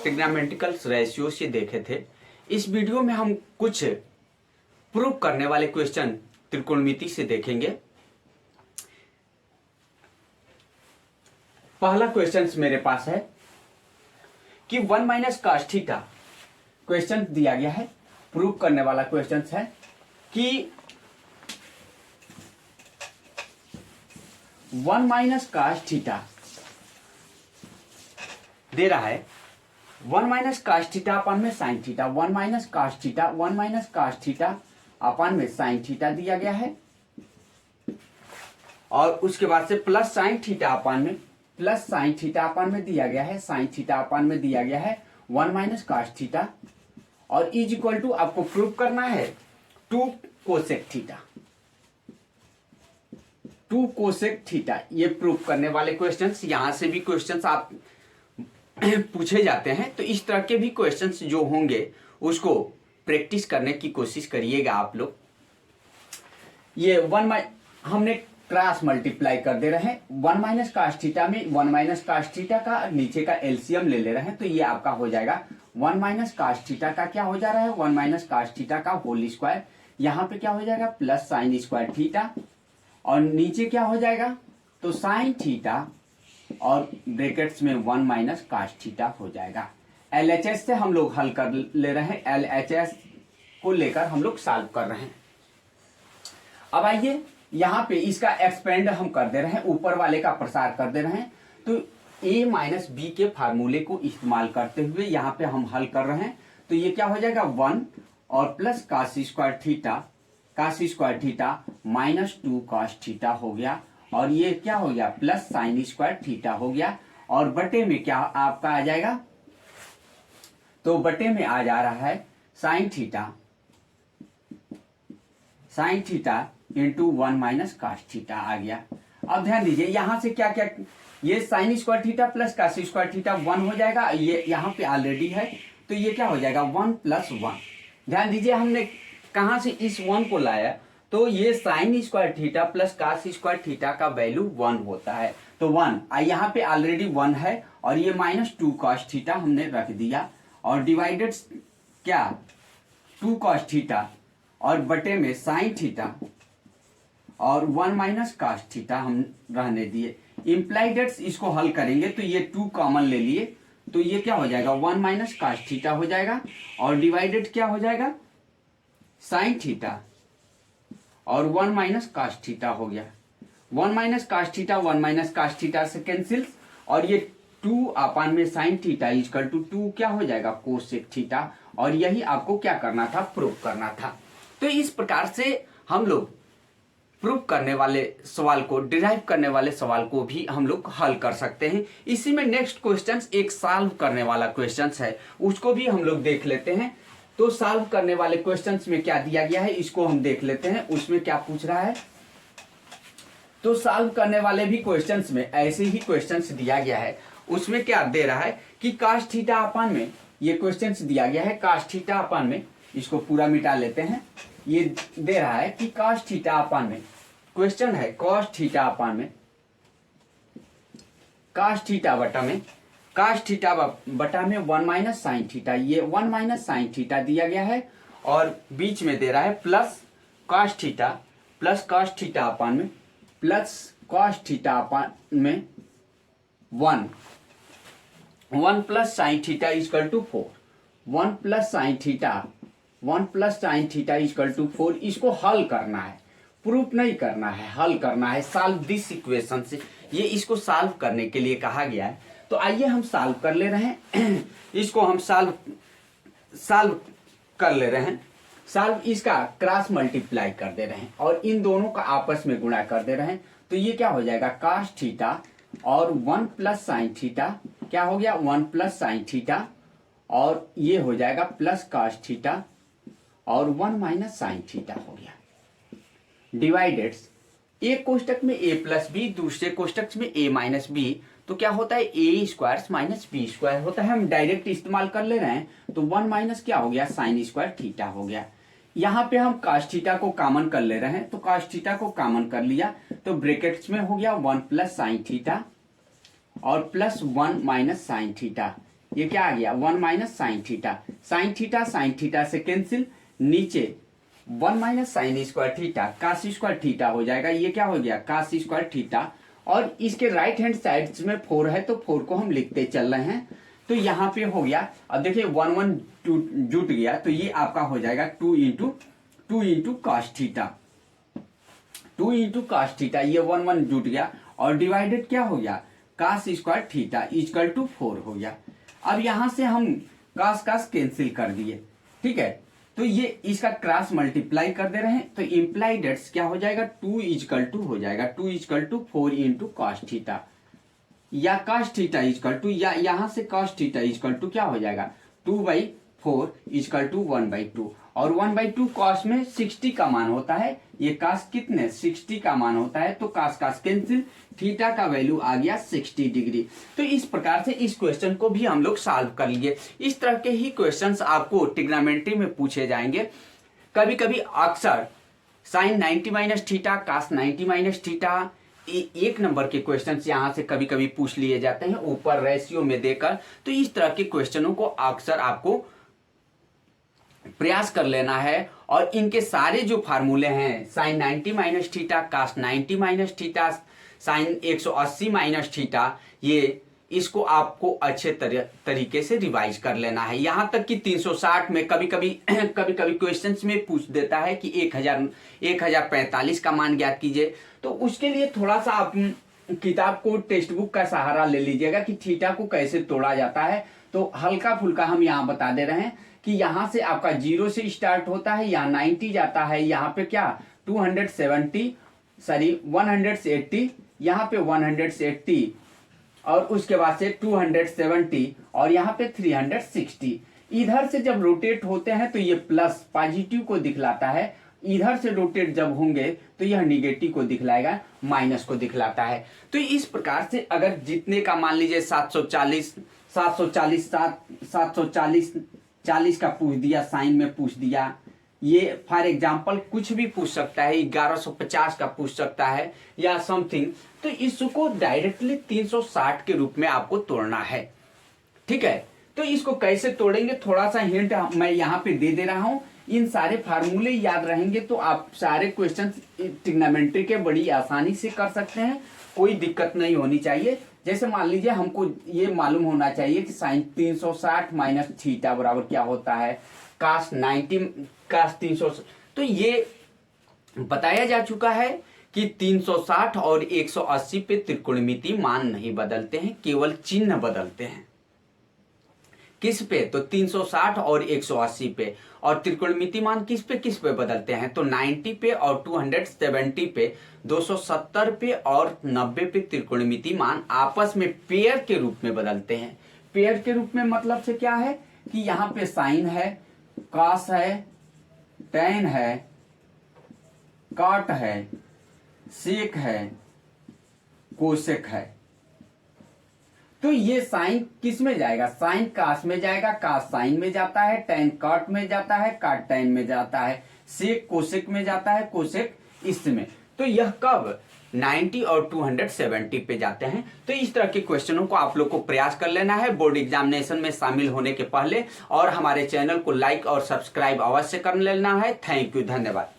Trigonometrical ratio से देखे थे। इस वीडियो में हम कुछ प्रूव करने वाले क्वेश्चन त्रिकोणमिति से देखेंगे। पहला क्वेश्चन मेरे पास है कि 1 माइनस cos थीटा क्वेश्चन दिया गया है। प्रूव करने वाला क्वेश्चन है कि 1 माइनस cos थीटा दे रहा है 1 माइनस cos थीटा अपन में sine theta, 1 minus cos theta, 1 minus cos theta अपन में साइन थीटा दिया गया है। और उसके बाद से प्लस साइन थीटा अपन में, प्लस साइन थीटा अपन में दिया गया है, साइन थीटा अपन में दिया गया है 1 माइनस cos थीटा। और इज इक्वल टू आपको प्रूव करना है 2 कोसेक थीटा, 2 कोसेक थीटा। ये प्रूव करने वाले क्वेश्चंस, यहां से भी क्वेश्चंस आप पूछे जाते हैं, तो इस तरह के भी क्वेश्चंस जो होंगे उसको प्रैक्टिस करने की कोशिश करिएगा आप लोग। ये हमने क्रॉस मल्टीप्लाई कर दे रहे हैं। 1 माइनस cos थीटा में 1 माइनस cos थीटा का नीचे का एलसीएम ले रहे हैं, तो ये आपका हो जाएगा 1 माइनस cos थीटा का क्या हो जा रहा है 1 माइनस cos थीटा का होल स्क्वायर। यहाँ पे क्या हो जाएगा प्लस साइन स्क्वायर थीटा, और नीचे क्या हो जाएगा तो साइन थीटा और ब्रैकेट्स में 1 माइनस cos थीटा हो जाएगा। LHS से हम लोग हल कर ले रहे हैं, LHS को लेकर हम लोग सॉल्व कर रहे हैं। अब आइए यहाँ पे इसका एक्सपेंड हम कर दे रहे हैं, ऊपर वाले का प्रसार कर दे रहे हैं। तो a माइनस बी के फार्मूले को इस्तेमाल करते हुए यहाँ पे हम हल कर रहे हैं। तो ये क्या हो जाएगा 1 और plus cos square theta minus 2 cos theta हो गया, और ये क्या हो गया प्लस साइन स्क्वायर थीटा हो गया। और बटे में क्या आपका आ जाएगा, तो बटे में आ जा रहा है sine theta into 1 minus cos theta आ गया। अब ध्यान दीजिए यहाँ से क्या क्या, ये sine square theta plus cos square theta 1 हो जाएगा, ये यहाँ पे ऑलरेडी है, तो ये क्या हो जाएगा 1 प्लस 1। ध्यान दीजिए हमने कहां से इस 1 को लाया, तो ये sine square theta plus cos square theta का वैल्यू 1 होता है। तो 1 यहाँ पे ऑलरेडी 1 है, और ये माइनस 2 cos थीटा हमने रख दिया, और डिवाइडेड क्या 2 cos थीटा, और बटे में साइन थीटा और 1 माइनस cos थीटा हम रहने दिए। इम्प्लाइडेड्स इसको हल करेंगे तो ये 2 कॉमन ले लिए, तो ये क्या हो जाएगा 1 माइनस cos थीटा हो जाएगा, और डिवाइडेड क्या हो जाएगा साइन थीटा और 1 माइनस cos थीटा हो गया। 1 minus cos theta 1 minus cos theta से कैंसिल, और ये 2 अपान में साइन थीटा इक्वल टू 2 क्या हो जाएगा कोसेक थीटा। और यही आपको क्या करना था प्रूव करना था। तो इस प्रकार से हम लोग प्रूव करने वाले सवाल को, डिराइव करने वाले सवाल को भी हम लोग हल कर सकते हैं। इसी में नेक्स्ट क्वेश्चन एक सॉल्व करने वाला क्वेश्चन है, उसको भी हम लोग देख लेते हैं। तो सॉल्व करने वाले क्वेश्चंस में क्या दिया गया है इसको हम देख लेते हैं, उसमें क्या पूछ रहा है। तो सॉल्व करने वाले भी क्वेश्चंस में ऐसे ही क्वेश्चंस दिया गया है, उसमें क्या दे रहा है कि cos थीटा अपान में, ये क्वेश्चंस दिया गया है cos थीटा अपान में, इसको पूरा मिटा लेते हैं। ये दे रहा है कि cos थीटा अपान में, क्वेश्चन है cos थीटा अपान में, cos थीटा बटा में 1 माइनस साइन थीटा, ये 1 माइनस साइन थीटा दिया गया है, और बीच में दे रहा है प्लस cos थीटा अपान में, प्लस cos थीटा अपान में 1 plus sine theta equal to 4, 1 plus sine theta equal to 4। इसको हल करना है, प्रूफ नहीं करना है, हल करना है। सॉल्व दिस इक्वेशन से, ये इसको सॉल्व करने के लिए कहा गया है। तो आइए हम सॉल्व कर ले रहे हैं इसको हम सॉल्व कर ले रहे हैं। सॉल्व इसका क्रॉस मल्टीप्लाई कर दे रहे हैं, और इन दोनों का आपस में गुणा कर दे रहे हैं। तो ये क्या हो जाएगा cos थीटा और 1 प्लस साइन थीटा, क्या हो गया 1 प्लस साइन थीटा, और ये हो जाएगा प्लस cos थीटा और 1 माइनस साइन थीटा हो गया। डिवाइडेड एक कोष्टक में a प्लस बी, दूसरे कोष्टक में a माइनस बी, तो क्या होता है a square minus B square होता है। हम डायरेक्ट इस्तेमाल कर ले रहे हैं, तो 1 माइनस क्या हो गया साइन स्क्वायर थीटा हो गया। यहाँ पे हम cos थीटा को कॉमन कर ले रहे हैं, तो cos थीटा को कॉमन कर लिया, तो ब्रैकेट्स में हो गया 1 प्लस साइन थीटा और प्लस 1 माइनस साइन थीटा, ये क्या आ गया 1 minus sine theta, sine theta से कैंसिल, नीचे 1 minus sine square theta cos square theta हो जाएगा, ये क्या हो गया कास स्क्वायर थीटा, और इसके राइट हैंड साइड में 4 है तो 4 को हम लिखते चल रहे हैं, तो यहाँ पे हो गया। अब देखिए 1 1 जुट गया तो ये आपका हो जाएगा 2 into cos theta, 2 into cos theta, ये 1 1 जुट गया और डिवाइडेड क्या हो गया cos square theta equal to 4 हो गया। अब यहां से हम कास कैंसिल कर दिए, ठीक है, तो ये इसका क्रॉस मल्टीप्लाई कर दे रहे हैं, तो इम्प्लाई डेट्स क्या हो जाएगा 2 इक्वल टू हो जाएगा 2 equal to 4 into cos theta, या कास थीटा इक्वल टू, या यहां से कास थीटा इक्वल टू क्या हो जाएगा 2/4 इक्वल टू 1/2, और 1/2 कॉस में 60 का मान होता है, ये कास कितने 60 का मान होता है, तो कास कैंसिल, थीटा का वैल्यू आ गया 60 डिग्री। तो इस प्रकार से इस क्वेश्चन को भी हम लोग सॉल्व कर लिए। इस तरह के ही क्वेश्चंस आपको ट्रिग्नोमेट्री में पूछे जाएंगे। कभी कभी अक्सर sine 90 minus theta cos 90 minus theta, एक नंबर के क्वेश्चंस यहाँ से कभी कभी पूछ लिए जाते हैं ऊपर रेशियो में देकर। तो इस तरह के क्वेश्चनों को अक्सर आपको प्रयास कर लेना है, और इनके सारे जो फार्मूले हैं sine 90 minus theta cos 90 minus theta sine 180 minus theta, ये इसको आपको अच्छे तरीके से रिवाइज कर लेना है। यहाँ तक कि 360 में कभी कभी क्वेश्चंस में पूछ देता है कि 1045 का मान ज्ञात कीजिए, तो उसके लिए थोड़ा सा आप किताब को टेक्स्ट बुक का सहारा ले लीजिएगा कि थीटा को कैसे तोड़ा जाता है। तो हल्का फुल्का हम यहाँ बता दे रहे हैं कि यहाँ से आपका 0 से स्टार्ट होता है, यहाँ 90 जाता है, यहाँ पे क्या 180, यहाँ पे 180, और उसके बाद से 270, और यहाँ पे 360। इधर से जब रोटेट होते हैं तो ये प्लस पॉजिटिव को दिखलाता है, इधर से रोटेट जब होंगे तो यह निगेटिव को दिखलाएगा, माइनस को दिखलाता है। तो इस प्रकार से अगर जितने का मान लीजिए 740 40 का पूछ दिया, साइन में पूछ दिया, ये फॉर एग्जांपल कुछ भी पूछ सकता है, 1150 का पूछ सकता है या समथिंग, तो इसको डायरेक्टली 360 के रूप में आपको तोड़ना है, ठीक है। तो इसको कैसे तोड़ेंगे थोड़ा सा हिंट मैं यहाँ पे दे रहा हूँ। इन सारे फार्मूले याद रहेंगे तो आप सारे क्वेश्चन ट्रिग्नोमेट्री के बड़ी आसानी से कर सकते हैं, कोई दिक्कत नहीं होनी चाहिए। जैसे मान लीजिए हमको ये मालूम होना चाहिए कि साइन 360 माइनस थीटा बराबर क्या होता है कास 360, तो ये बताया जा चुका है कि 360 और 180 पे त्रिकोणमिति मान नहीं बदलते हैं, केवल चिन्ह बदलते हैं। किस पे? तो 360 और 180 पे। और त्रिकोणमिति मान किस पे बदलते हैं? तो 90 पे और 270 पे, 270 पे और 90 पे त्रिकोणमिति मान आपस में पेयर के रूप में बदलते हैं। पेयर के रूप में मतलब से क्या है कि यहाँ पे साइन है, कास है, टैन है, काट है, सेक है, कोसेक है। तो ये साइन किस में जाएगा? साइन कास में जाएगा, कास साइन में जाता है, टैन काट में जाता है, काट टैन में जाता है, सेक कोसेक में जाता है, कोसेक इसमें। तो यह कब 90 और 270 पे जाते हैं। तो इस तरह के क्वेश्चनों को आप लोग को प्रयास कर लेना है बोर्ड एग्जामिनेशन में शामिल होने के पहले, और हमारे चैनल को लाइक और सब्सक्राइब अवश्य कर लेना है। थैंक यू, धन्यवाद।